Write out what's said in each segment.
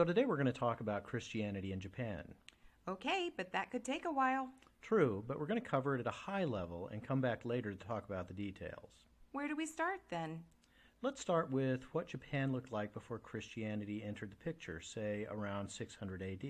So today we're going to talk about Christianity in Japan. Okay, but that could take a while. True, but we're going to cover it at a high level and come back later to talk about the details. Where do we start then? Let's start with what Japan looked like before Christianity entered the picture, say around 600 AD.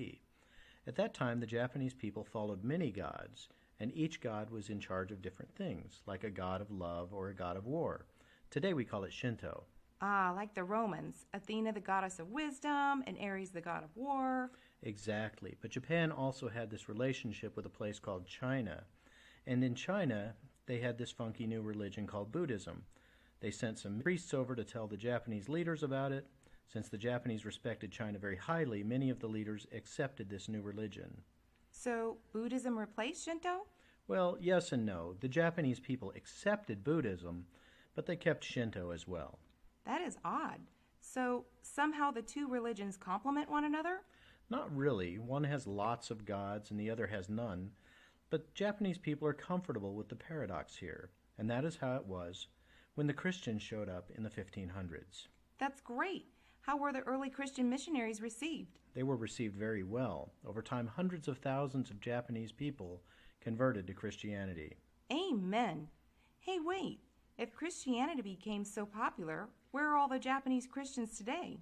At that time, the Japanese people followed many gods, and each god was in charge of different things, like a god of love or a god of war. Today we call it Shinto. Ah, like the Romans. Athena, the goddess of wisdom, and Ares, the god of war. Exactly, but Japan also had this relationship with a place called China. And in China, they had this funky new religion called Buddhism. They sent some priests over to tell the Japanese leaders about it. Since the Japanese respected China very highly, many of the leaders accepted this new religion. So, Buddhism replaced Shinto? Well, yes and no. The Japanese people accepted Buddhism, but they kept Shinto as well. That is odd. So, somehow the two religions complement one another? Not really. One has lots of gods and the other has none. But Japanese people are comfortable with the paradox here, and that is how it was when the Christians showed up in the 1500s. That's great. How were the early Christian missionaries received? They were received very well. Over time, hundreds of thousands of Japanese people converted to Christianity. Amen. Hey, wait. If Christianity became so popular, where are all the Japanese Christians today?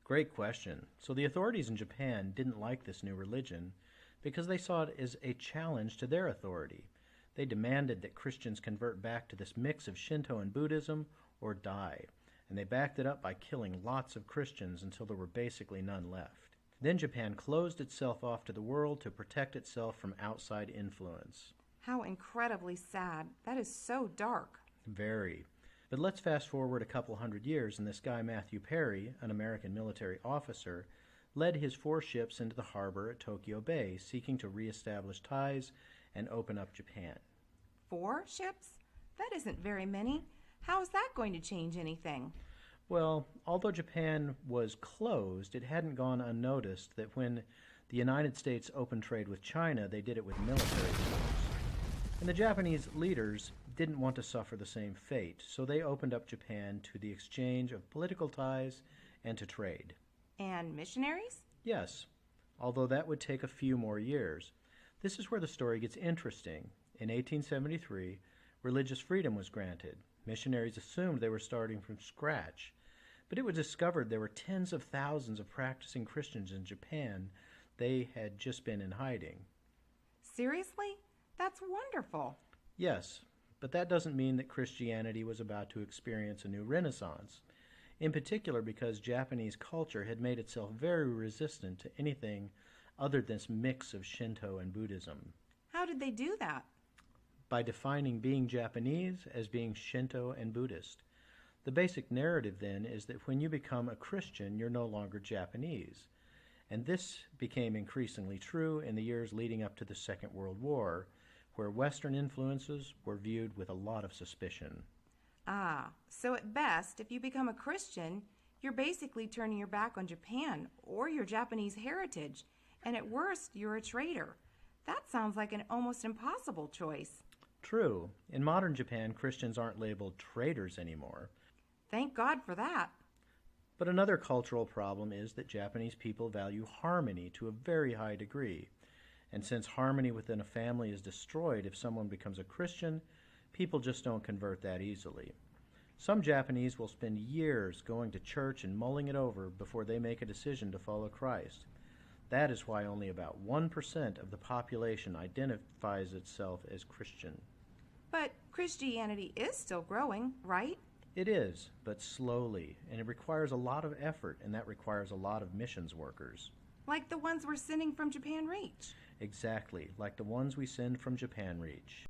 Great question. So the authorities in Japan didn't like this new religion because they saw it as a challenge to their authority. They demanded that Christians convert back to this mix of Shinto and Buddhism or die, and they backed it up by killing lots of Christians until there were basically none left. Then Japan closed itself off to the world to protect itself from outside influence. How incredibly sad. That is so dark. Very. But let's fast forward a couple hundred years, and this guy Matthew Perry, an American military officer, led his 4 ships into the harbor at Tokyo Bay, seeking to reestablish ties and open up Japan. 4 ships? That isn't very many. How is that going to change anything? Well, although Japan was closed, it hadn't gone unnoticed that when the United States opened trade with China, they did it with military force. And the Japanese leaders didn't want to suffer the same fate, so they opened up Japan to the exchange of political ties and to trade. And missionaries? Yes, although that would take a few more years. This is where the story gets interesting. In 1873, religious freedom was granted. Missionaries assumed they were starting from scratch, but it was discovered there were tens of thousands of practicing Christians in Japan. They had just been in hiding. Seriously? That's wonderful. Yes, but that doesn't mean that Christianity was about to experience a new renaissance, in particular because Japanese culture had made itself very resistant to anything other than this mix of Shinto and Buddhism. How did they do that? By defining being Japanese as being Shinto and Buddhist. The basic narrative then is that when you become a Christian, you're no longer Japanese. And this became increasingly true in the years leading up to the Second World War, where Western influences were viewed with a lot of suspicion. Ah, so at best, if you become a Christian, you're basically turning your back on Japan or your Japanese heritage, and at worst, you're a traitor. That sounds like an almost impossible choice. True. In modern Japan, Christians aren't labeled traitors anymore. Thank God for that. But another cultural problem is that Japanese people value harmony to a very high degree. And since harmony within a family is destroyed if someone becomes a Christian, people just don't convert that easily. Some Japanese will spend years going to church and mulling it over before they make a decision to follow Christ. That is why only about 1% of the population identifies itself as Christian. But Christianity is still growing, right? It is, but slowly, and it requires a lot of effort, and that requires a lot of missions workers. Like the ones we're sending from Japan Reach. Exactly, like the ones we send from Japan Reach.